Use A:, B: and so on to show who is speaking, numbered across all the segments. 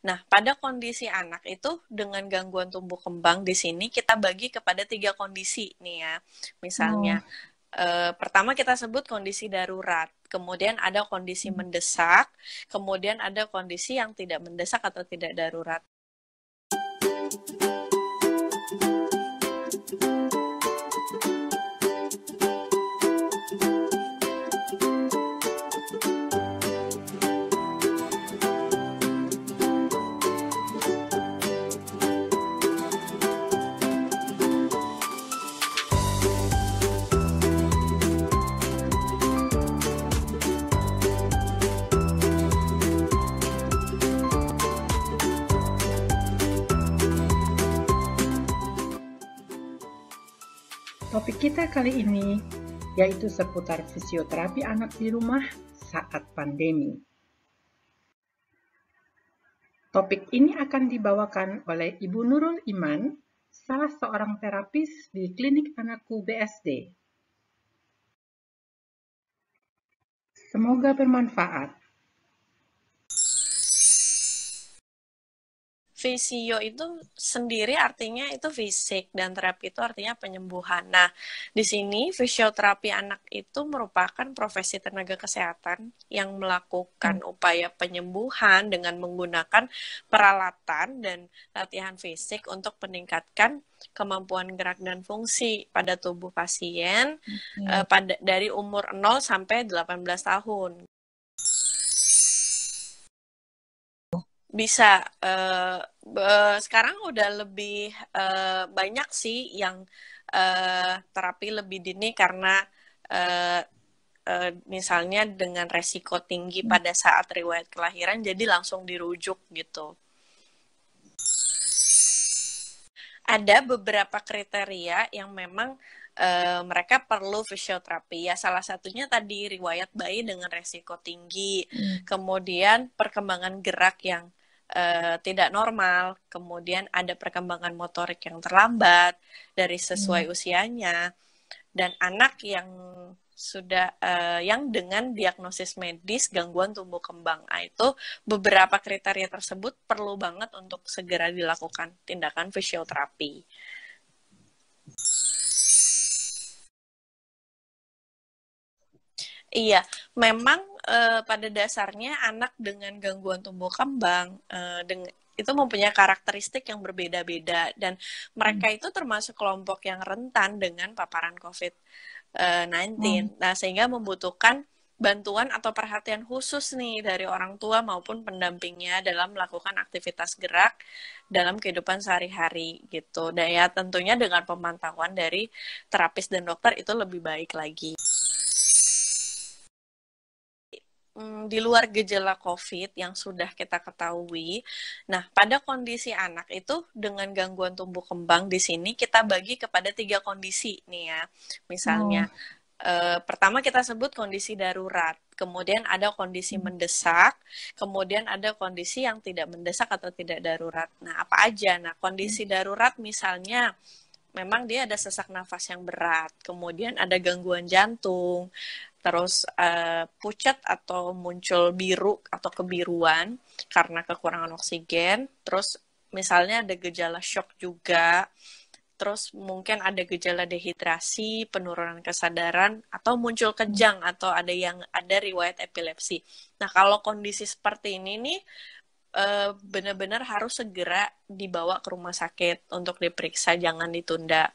A: Nah, pada kondisi anak itu dengan gangguan tumbuh kembang di sini kita bagi kepada 3 kondisi nih ya. Misalnya,
B: Oh,
A: pertama kita sebut kondisi darurat, kemudian ada kondisi mendesak, kemudian ada kondisi yang tidak mendesak atau tidak darurat.
B: topik kita kali ini yaitu seputar fisioterapi anak di rumah saat pandemi. Topik ini akan dibawakan oleh Ibu Nurul Iman, salah seorang terapis di Klinik Anakku BSD. Semoga bermanfaat.
A: Fisio itu sendiri artinya itu fisik dan terapi itu artinya penyembuhan. Nah, di sini fisioterapi anak itu merupakan profesi tenaga kesehatan yang melakukan upaya penyembuhan dengan menggunakan peralatan dan latihan fisik untuk meningkatkan kemampuan gerak dan fungsi pada tubuh pasien dari umur 0 sampai 18 tahun. Bisa, sekarang udah lebih banyak sih yang terapi lebih dini karena misalnya dengan resiko tinggi pada saat riwayat kelahiran, jadi langsung dirujuk gitu. Ada beberapa kriteria yang memang mereka perlu fisioterapi. Ya, salah satunya tadi riwayat bayi dengan resiko tinggi, kemudian perkembangan gerak yang tidak normal, kemudian ada perkembangan motorik yang terlambat dari sesuai usianya, dan anak yang sudah yang dengan diagnosis medis gangguan tumbuh kembang. Itu beberapa kriteria tersebut perlu banget untuk segera dilakukan tindakan fisioterapi. Iya, memang pada dasarnya anak dengan gangguan tumbuh kembang itu mempunyai karakteristik yang berbeda-beda dan mereka itu termasuk kelompok yang rentan dengan paparan COVID-19. Nah, sehingga membutuhkan bantuan atau perhatian khusus nih dari orang tua maupun pendampingnya dalam melakukan aktivitas gerak dalam kehidupan sehari-hari gitu. Dan ya tentunya dengan pemantauan dari terapis dan dokter itu lebih baik lagi. Di luar gejala COVID yang sudah kita ketahui, nah pada kondisi anak itu dengan gangguan tumbuh kembang di sini kita bagi kepada 3 kondisi nih ya. Misalnya, pertama kita sebut kondisi darurat, kemudian ada kondisi mendesak, kemudian ada kondisi yang tidak mendesak atau tidak darurat. Nah, apa aja? Nah, kondisi darurat misalnya memang dia ada sesak nafas yang berat, kemudian ada gangguan jantung, terus pucat atau muncul biru atau kebiruan karena kekurangan oksigen, terus misalnya ada gejala shock juga, terus mungkin ada gejala dehidrasi, penurunan kesadaran, atau muncul kejang, atau ada riwayat epilepsi. Nah, kalau kondisi seperti ini nih, benar-benar harus segera dibawa ke rumah sakit untuk diperiksa, jangan ditunda.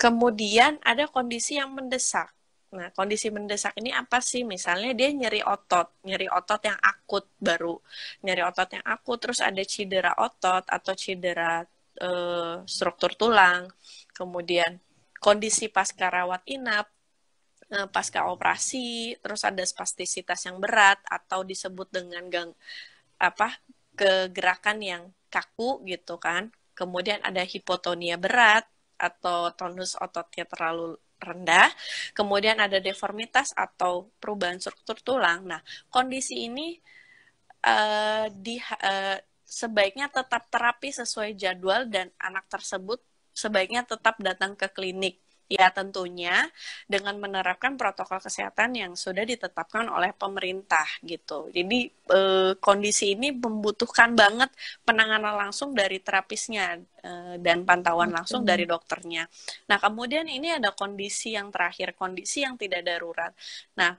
A: Kemudian ada kondisi yang mendesak. Nah, kondisi mendesak ini apa sih? Misalnya dia nyeri otot yang akut baru, nyeri otot yang akut, terus ada cedera otot atau cedera struktur tulang, kemudian kondisi pasca rawat inap, pasca operasi, terus ada spastisitas yang berat atau disebut dengan kegerakan yang kaku gitu kan. Kemudian ada hipotonia berat atau tonus ototnya terlalu rendah, kemudian ada deformitas atau perubahan struktur tulang. Nah, kondisi ini sebaiknya tetap terapi sesuai jadwal dan anak tersebut sebaiknya tetap datang ke klinik Ya, tentunya dengan menerapkan protokol kesehatan yang sudah ditetapkan oleh pemerintah gitu. Jadi kondisi ini membutuhkan banget penanganan langsung dari terapisnya dan pantauan langsung dari dokternya. Nah, kemudian ini ada kondisi yang terakhir, kondisi yang tidak darurat. Nah,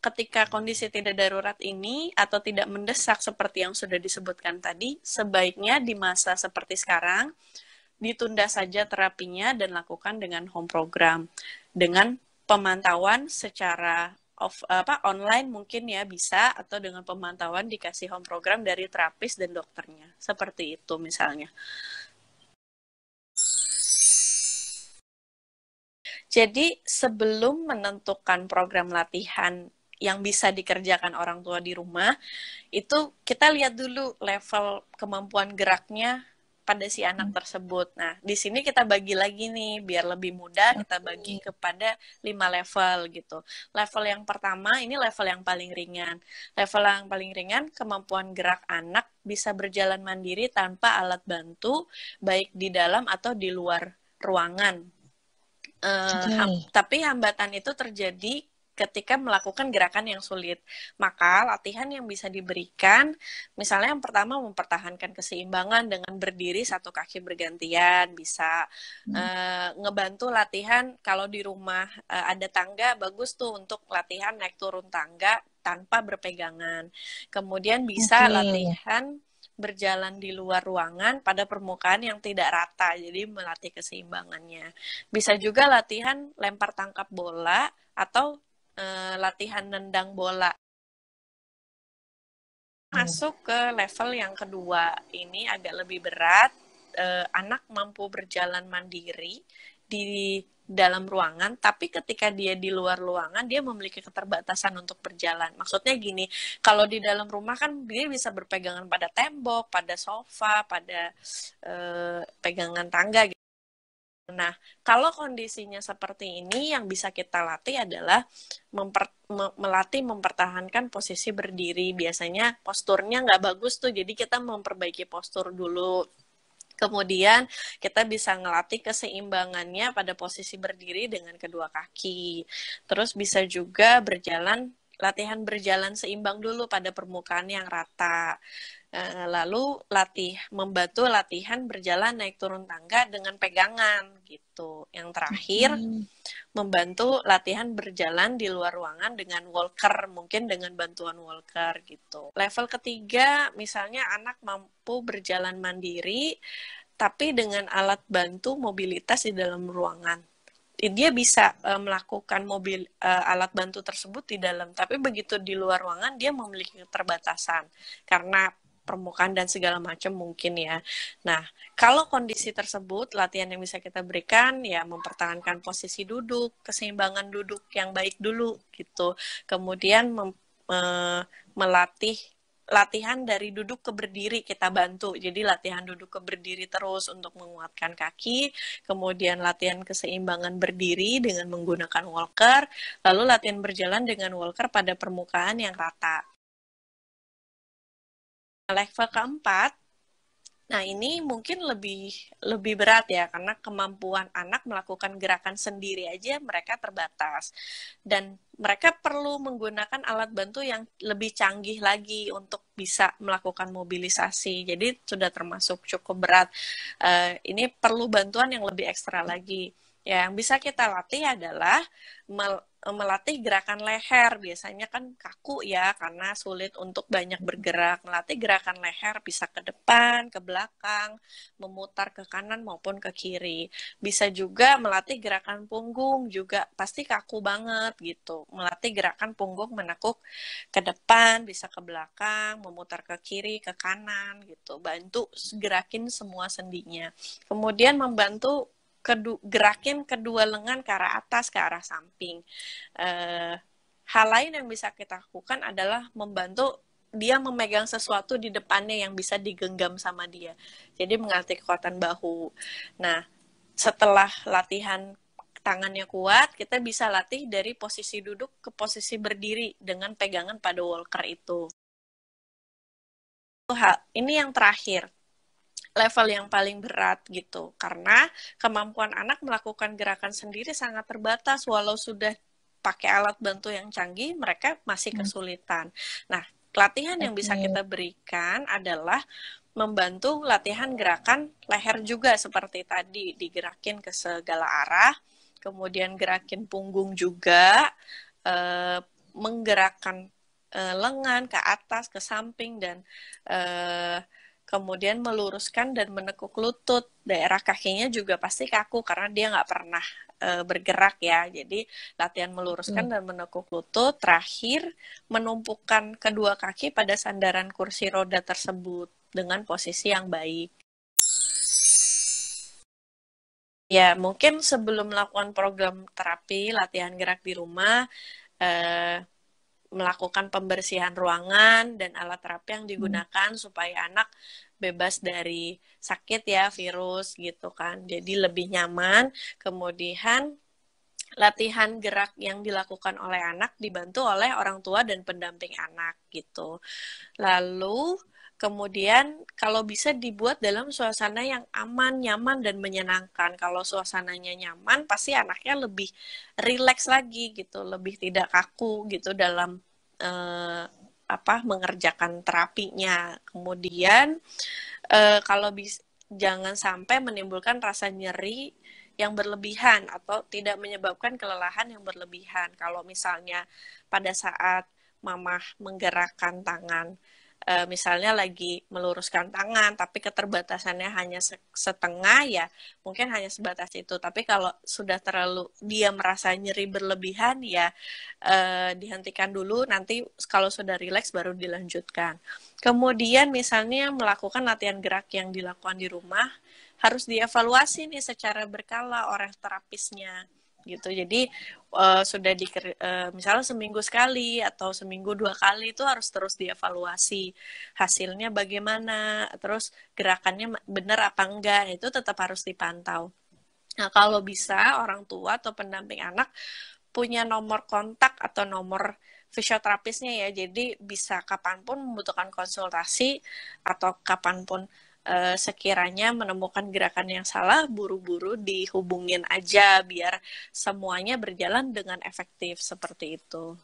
A: ketika kondisi tidak darurat ini atau tidak mendesak seperti yang sudah disebutkan tadi, sebaiknya di masa seperti sekarang ditunda saja terapinya dan lakukan dengan home program dengan pemantauan secara online mungkin ya bisa, atau dengan pemantauan dikasih home program dari terapis dan dokternya seperti itu misalnya. Jadi sebelum menentukan program latihan yang bisa dikerjakan orang tua di rumah, itu kita lihat dulu level kemampuan geraknya pada si anak tersebut. Nah, di sini kita bagi lagi nih, biar lebih mudah kita bagi kepada 5 level gitu. Level yang pertama, ini level yang paling ringan. Level yang paling ringan, kemampuan gerak anak bisa berjalan mandiri tanpa alat bantu, baik di dalam atau di luar ruangan. Tapi hambatan itu terjadi ketika melakukan gerakan yang sulit. Maka latihan yang bisa diberikan, misalnya yang pertama mempertahankan keseimbangan dengan berdiri satu kaki bergantian, bisa ngebantu latihan kalau di rumah ada tangga, bagus tuh untuk latihan naik turun tangga tanpa berpegangan. Kemudian bisa latihan berjalan di luar ruangan pada permukaan yang tidak rata, jadi melatih keseimbangannya. Bisa juga latihan lempar tangkap bola atau latihan nendang bola. Masuk ke level yang kedua, ini agak lebih berat. Anak mampu berjalan mandiri di dalam ruangan, tapi ketika dia di luar ruangan, dia memiliki keterbatasan untuk berjalan. Maksudnya gini, kalau di dalam rumah kan dia bisa berpegangan pada tembok, pada sofa, pada pegangan tangga gitu. Nah, kalau kondisinya seperti ini, yang bisa kita latih adalah melatih mempertahankan posisi berdiri. Biasanya posturnya nggak bagus tuh, jadi kita memperbaiki postur dulu. Kemudian kita bisa ngelatih keseimbangannya pada posisi berdiri dengan kedua kaki. Terus bisa juga latihan berjalan seimbang dulu pada permukaan yang rata. Lalu membantu latihan berjalan naik turun tangga dengan pegangan gitu. Yang terakhir, membantu latihan berjalan di luar ruangan dengan walker, mungkin dengan bantuan walker gitu. Level ketiga, misalnya anak mampu berjalan mandiri, tapi dengan alat bantu mobilitas di dalam ruangan. Dia bisa melakukan alat bantu tersebut di dalam, tapi begitu di luar ruangan dia memiliki keterbatasan karena permukaan dan segala macam mungkin ya. Nah, kalau kondisi tersebut, latihan yang bisa kita berikan ya mempertahankan posisi duduk, keseimbangan duduk yang baik dulu gitu. Kemudian melatih latihan dari duduk ke berdiri kita bantu. Jadi latihan duduk ke berdiri terus untuk menguatkan kaki, kemudian latihan keseimbangan berdiri dengan menggunakan walker, lalu latihan berjalan dengan walker pada permukaan yang rata. Level keempat, nah ini mungkin lebih berat ya, karena kemampuan anak melakukan gerakan sendiri aja mereka terbatas. Dan mereka perlu menggunakan alat bantu yang lebih canggih lagi untuk bisa melakukan mobilisasi. Jadi sudah termasuk cukup berat. Ini perlu bantuan yang lebih ekstra lagi. Ya, yang bisa kita latih adalah melatih gerakan leher. Biasanya kan kaku ya, karena sulit untuk banyak bergerak. Melatih gerakan leher bisa ke depan, ke belakang, memutar ke kanan maupun ke kiri. Bisa juga melatih gerakan punggung, juga pasti kaku banget gitu. Melatih gerakan punggung menekuk ke depan, bisa ke belakang, memutar ke kiri, ke kanan gitu. Bantu gerakin semua sendinya. Kemudian membantu gerakin kedua lengan ke arah atas, ke arah samping. Hal lain yang bisa kita lakukan adalah membantu dia memegang sesuatu di depannya yang bisa digenggam sama dia. Jadi mengatih kekuatan bahu. Nah, setelah latihan tangannya kuat, kita bisa latih dari posisi duduk ke posisi berdiri dengan pegangan pada walker itu. Ini yang terakhir. level yang paling berat gitu. Karena kemampuan anak melakukan gerakan sendiri sangat terbatas, walau sudah pakai alat bantu yang canggih, mereka masih kesulitan. Nah, latihan yang bisa kita berikan adalah membantu latihan gerakan leher juga seperti tadi, digerakin ke segala arah, kemudian gerakin punggung juga, menggerakkan lengan ke atas, ke samping, dan kemudian meluruskan dan menekuk lutut. Daerah kakinya juga pasti kaku karena dia nggak pernah bergerak ya. Jadi latihan meluruskan dan menekuk lutut. Terakhir, menumpukan kedua kaki pada sandaran kursi roda tersebut dengan posisi yang baik. Ya, mungkin sebelum melakukan program terapi, latihan gerak di rumah, melakukan pembersihan ruangan dan alat terapi yang digunakan supaya anak bebas dari sakit ya, virus gitu kan. Jadi lebih nyaman. Kemudian latihan gerak yang dilakukan oleh anak dibantu oleh orang tua dan pendamping anak gitu. Lalu kemudian kalau bisa dibuat dalam suasana yang aman, nyaman, dan menyenangkan. Kalau suasananya nyaman, pasti anaknya lebih rileks lagi gitu, lebih tidak kaku gitu dalam mengerjakan terapinya. Kemudian kalau jangan sampai menimbulkan rasa nyeri yang berlebihan atau tidak menyebabkan kelelahan yang berlebihan. Kalau misalnya pada saat mamah menggerakkan tangan, misalnya lagi meluruskan tangan, tapi keterbatasannya hanya setengah, ya mungkin hanya sebatas itu. Tapi kalau sudah terlalu dia merasa nyeri berlebihan, ya dihentikan dulu, nanti kalau sudah rileks baru dilanjutkan. Kemudian misalnya melakukan latihan gerak yang dilakukan di rumah, harus dievaluasi nih secara berkala oleh terapisnya gitu. Jadi sudah misalnya seminggu sekali atau seminggu 2 kali itu harus terus dievaluasi hasilnya bagaimana, terus gerakannya benar apa enggak, itu tetap harus dipantau. Nah, kalau bisa orang tua atau pendamping anak punya nomor kontak atau nomor fisioterapisnya ya, jadi bisa kapanpun membutuhkan konsultasi atau kapanpun sekiranya menemukan gerakan yang salah, buru-buru dihubungin aja biar semuanya berjalan dengan efektif seperti itu.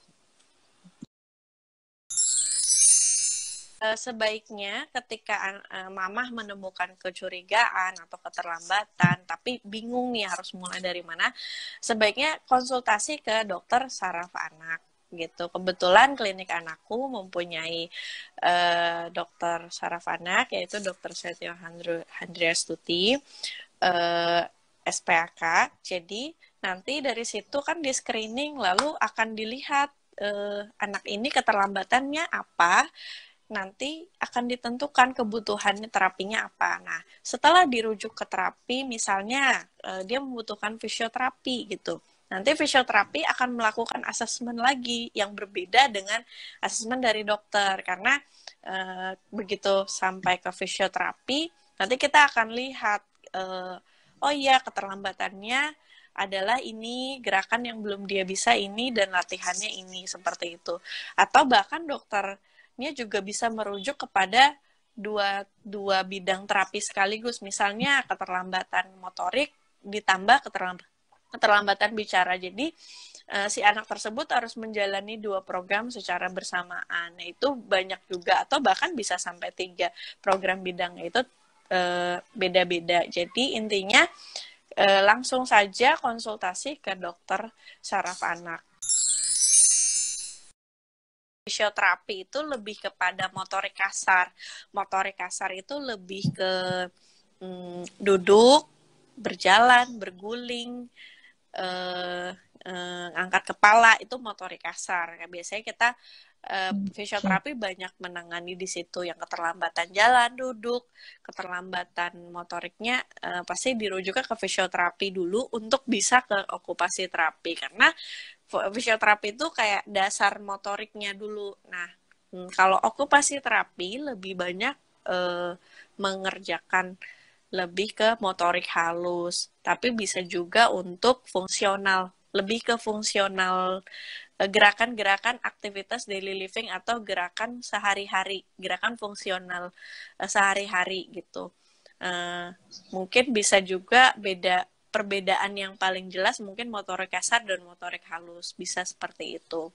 A: Sebaiknya ketika mamah menemukan kecurigaan atau keterlambatan, tapi bingung nih harus mulai dari mana, sebaiknya konsultasi ke dokter saraf anak gitu. Kebetulan klinik anakku mempunyai dokter saraf anak, yaitu Dokter Setio Handriastuti, SPAK. Jadi nanti dari situ kan di screening, lalu akan dilihat anak ini keterlambatannya apa, nanti akan ditentukan kebutuhannya terapinya apa. Nah, setelah dirujuk ke terapi, misalnya dia membutuhkan fisioterapi gitu. Nanti fisioterapi akan melakukan asesmen lagi yang berbeda dengan asesmen dari dokter. Karena begitu sampai ke fisioterapi, nanti kita akan lihat, oh iya keterlambatannya adalah ini, gerakan yang belum dia bisa ini, dan latihannya ini, seperti itu. Atau bahkan dokter juga bisa merujuk kepada dua bidang terapi sekaligus, misalnya keterlambatan motorik ditambah keterlambatan bicara. Jadi si anak tersebut harus menjalani 2 program secara bersamaan. Nah, itu banyak juga, atau bahkan bisa sampai 3 program bidangnya, itu beda-beda. Jadi intinya langsung saja konsultasi ke dokter saraf anak. Fisioterapi itu lebih kepada motorik kasar. Motorik kasar itu lebih ke duduk, berjalan, berguling, angkat kepala, itu motorik kasar. Biasanya kita fisioterapi banyak menangani di situ, yang keterlambatan jalan, duduk, keterlambatan motoriknya pasti dirujuknya ke fisioterapi dulu untuk bisa ke okupasi terapi, karena fisioterapi itu kayak dasar motoriknya dulu. Nah, kalau okupasi terapi lebih banyak mengerjakan lebih ke motorik halus, tapi bisa juga untuk fungsional, lebih ke fungsional, gerakan-gerakan aktivitas daily living atau gerakan sehari-hari, gerakan fungsional sehari-hari gitu. Mungkin bisa juga perbedaan yang paling jelas mungkin motorik kasar dan motorik halus, bisa seperti itu.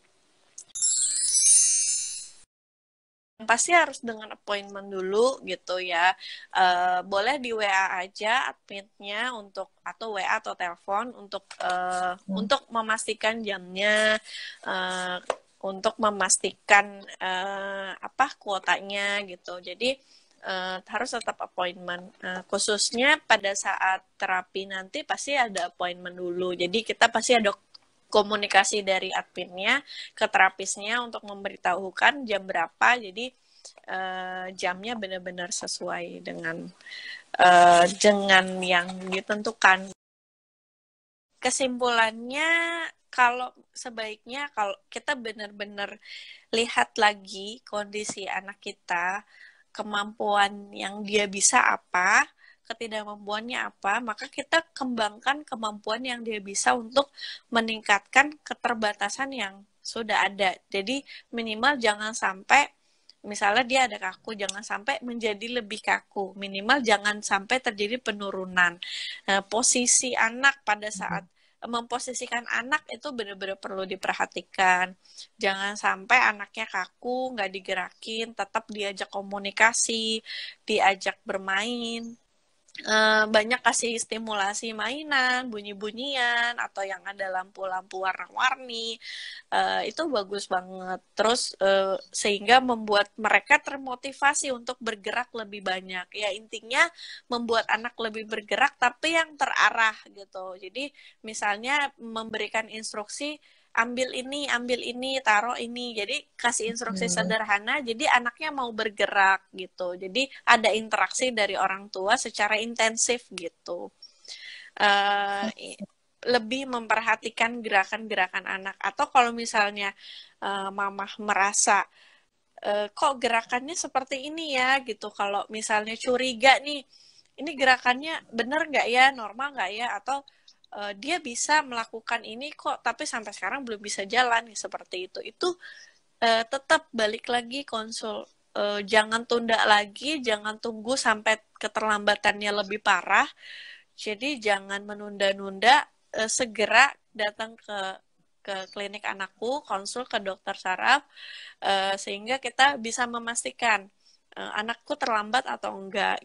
A: Pasti harus dengan appointment dulu gitu ya. Boleh di WA aja admitnya atau WA atau telepon untuk memastikan jamnya, untuk memastikan kuotanya gitu. Jadi harus tetap appointment. Khususnya pada saat terapi nanti pasti ada appointment dulu. Jadi kita pasti ada komunikasi dari adminnya ke terapisnya untuk memberitahukan jam berapa, jadi jamnya benar-benar sesuai dengan yang ditentukan. Kesimpulannya, sebaiknya kalau kita benar-benar lihat lagi kondisi anak kita, kemampuan yang dia bisa apa, ketidakmampuannya apa, maka kita kembangkan kemampuan yang dia bisa untuk meningkatkan keterbatasan yang sudah ada. Jadi minimal jangan sampai, misalnya dia ada kaku, jangan sampai menjadi lebih kaku. Minimal jangan sampai terjadi penurunan. Posisi anak pada saat memposisikan anak itu benar-benar perlu diperhatikan. Jangan sampai anaknya kaku, nggak digerakin, tetap diajak komunikasi, diajak bermain. Banyak kasih stimulasi mainan, bunyi-bunyian, atau yang ada lampu-lampu warna-warni, itu bagus banget. Terus sehingga membuat mereka termotivasi untuk bergerak lebih banyak. Ya intinya membuat anak lebih bergerak tapi yang terarah gitu. Jadi misalnya memberikan instruksi ambil ini, taruh ini. Jadi kasih instruksi sederhana, jadi anaknya mau bergerak gitu. Jadi ada interaksi dari orang tua secara intensif gitu. Lebih memperhatikan gerakan-gerakan anak. Atau kalau misalnya mama merasa kok gerakannya seperti ini ya gitu. Kalau misalnya curiga nih, ini gerakannya bener nggak ya, normal nggak ya, atau dia bisa melakukan ini kok tapi sampai sekarang belum bisa jalan nih, seperti itu tetap balik lagi konsul. Jangan tunda lagi, jangan tunggu sampai keterlambatannya lebih parah. Jadi jangan menunda-nunda, segera datang ke klinik anakku, konsul ke dokter saraf, sehingga kita bisa memastikan anakku terlambat atau enggak.